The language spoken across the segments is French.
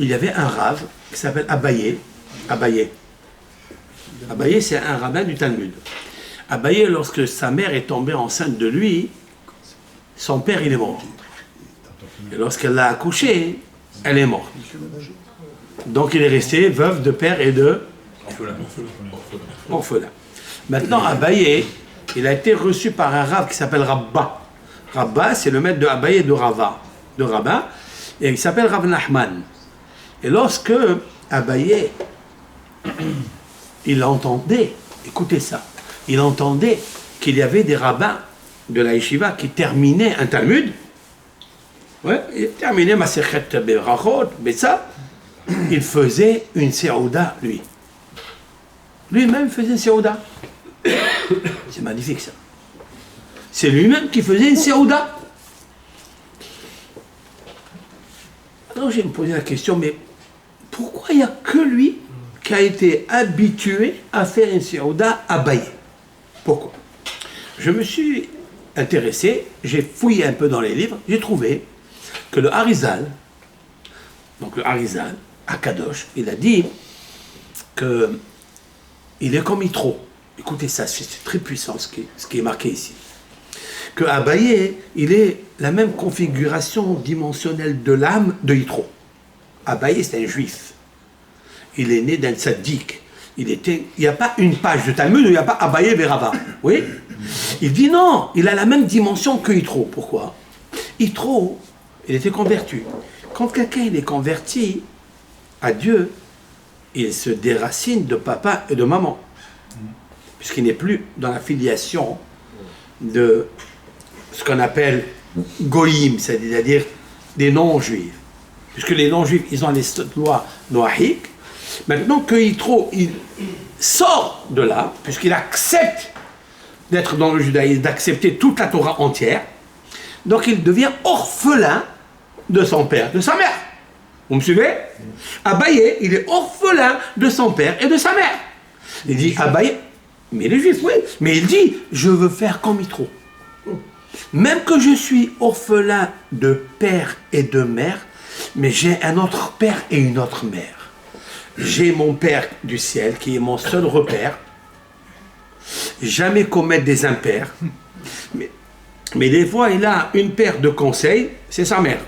il y avait un rave qui s'appelle Abaye. Abaye, c'est un rabbin du Talmud. Abaye, lorsque sa mère est tombée enceinte de lui, son père, il est mort. Et lorsqu'elle l'a accouché, elle est morte. Donc il est resté veuf de père et de orphelin. Maintenant, Abaye, il a été reçu par un rave qui s'appelle Rabba. Rabba, c'est le maître de Abaye et de Rabbin, et il s'appelle Rav Nachman. Et lorsque Abaye, il entendait, écoutez ça, il entendait qu'il y avait des rabbins de la yeshiva qui terminaient un Talmud. Ouais, il terminait Masechet Berachot, Betsa. Il faisait une séouda, lui. Lui-même faisait une séouda. C'est magnifique, ça. C'est lui-même qui faisait une séouda. Alors j'ai me posé la question, mais pourquoi il n'y a que lui qui a été habitué à faire une séouda à Abaye? Pourquoi? Je me suis intéressé, j'ai fouillé un peu dans les livres, j'ai trouvé que le Harizal, donc le Harizal, à Kadosh, il a dit que il est comme Yitro. Écoutez ça, c'est très puissant ce qui est marqué ici. Que Abaye, il est la même configuration dimensionnelle de l'âme de Yitro. Abaye, c'est un juif. Il est né d'un tzaddik. Il n'y a pas une page de Talmud où il n'y a pas Abaye Berava. Oui? Il dit non, il a la même dimension que Yitro. Pourquoi? Yitro, il était converti. Quand quelqu'un il est converti à Dieu, il se déracine de papa et de maman. Puisqu'il n'est plus dans la filiation de ce qu'on appelle goïm, c'est-à-dire des non-juifs. Puisque les non-juifs, ils ont les lois noahiques. Maintenant que Yitro, il sort de là, puisqu'il accepte d'être dans le judaïsme, d'accepter toute la Torah entière, donc il devient orphelin de son père, de sa mère. Vous me suivez? Abaye, il est orphelin de son père et de sa mère. Il dit, Abaye, mais il est juif, oui, mais il dit, je veux faire comme Yitro. Même que je suis orphelin de père et de mère, mais j'ai un autre père et une autre mère. J'ai mon père du ciel, qui est mon seul repère. Jamais commettre des impairs. Mais des fois, il a une paire de conseils, c'est sa mère.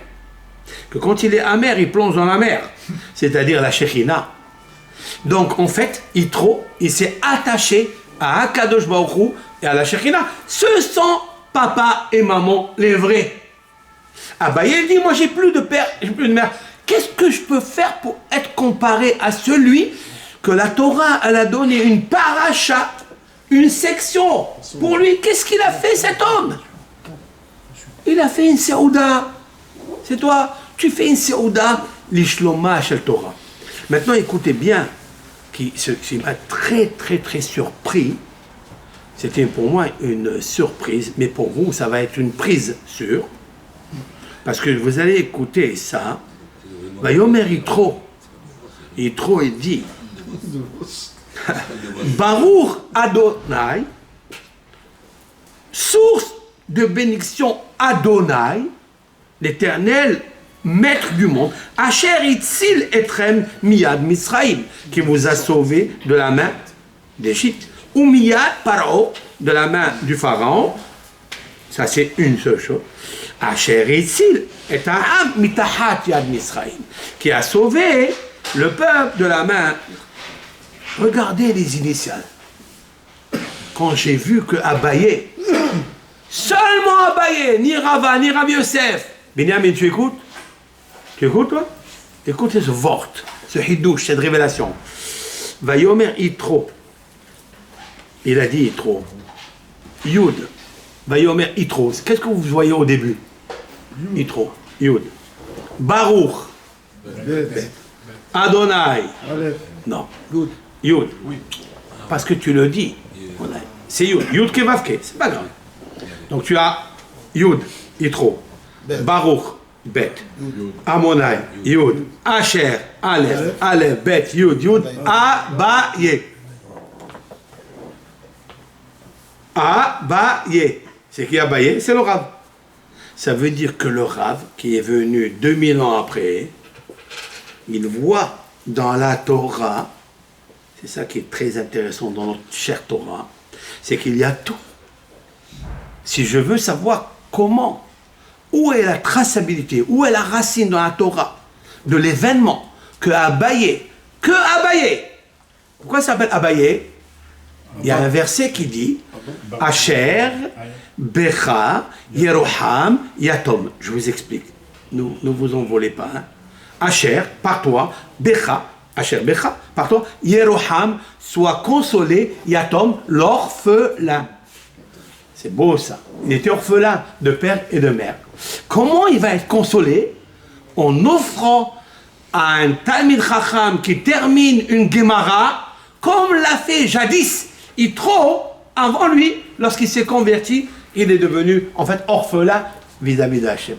Que quand il est amer, il plonge dans la mer, c'est-à-dire la Shekhinah. Donc, en fait, Yitro, il s'est attaché à Akadosh Baruch Hu et à la Shekhinah. Ce sont papa et maman les vrais. Abaye, il dit, moi, j'ai plus de père, j'ai plus de mère. Qu'est-ce que je peux faire pour être comparé à celui que la Torah, elle a donné une paracha, une section. Pour lui, qu'est-ce qu'il a fait, cet homme? Il a fait une séouda. C'est toi, tu fais une séouda, l'ishloma shel Torah. Maintenant, écoutez bien, ce qui m'a très, très, très surpris, c'était pour moi une surprise, mais pour vous, ça va être une prise sûre, parce que vous allez écouter ça. Vayomer Yitro, il dit, Baruch Adonai, source de bénédiction Adonai, l'Éternel, maître du monde, Asher Itzil Etrem Miyad Misraïm, qui vous a sauvé de la main d'Égypte, ou Miyad Paro, de la main du Pharaon. Ça c'est une seule chose. Asher Itzil Etrem Mitahat Yad Misraïm, qui a sauvé le peuple de la main. Regardez les initiales. Quand j'ai vu que Abaye, seulement Abaye, ni Rava, ni Rav Yosef. Binyamin, tu écoutes? Tu écoutes, toi? Écoutez ce vort, ce hidouche, cette révélation. Vayomer Yitro. Il a dit Yitro. Yud. Vayomer Yitro. Qu'est-ce que vous voyez au début? Yitro. Yud. Baruch. Adonai. Non. Yud. Parce que tu le dis. C'est Yud. Yud Kevavke. C'est pas grave. Donc tu as Yud, Yitro, Baruch, Bet, Amonai, Yud, Asher, Aleph, Aleph, Bet, Yud, Yud, Abaye. Abaye. C'est qui Abaye? C'est le Rav. Ça veut dire que le Rav, qui est venu 2000 ans après, il voit dans la Torah, c'est ça qui est très intéressant dans notre chère Torah, c'est qu'il y a tout. Si je veux savoir comment, où est la traçabilité, où est la racine dans la Torah de l'événement que Abaye, pourquoi ça s'appelle Abaye? Il y a un verset qui dit Asher, Becha, Yeroham, Yatom. Je vous explique. Ne vous envolez pas. Hein. Asher, par toi, Becha, Asher, Becha, par toi, Yeroham, soit consolé, Yatom, l'orphelin. C'est beau ça. Il était orphelin de père et de mère. Comment il va être consolé? En offrant à un Talmid Chacham qui termine une Gemara, comme l'a fait jadis Yitro, avant lui, lorsqu'il s'est converti, il est devenu en fait orphelin vis-à-vis d'Hachem.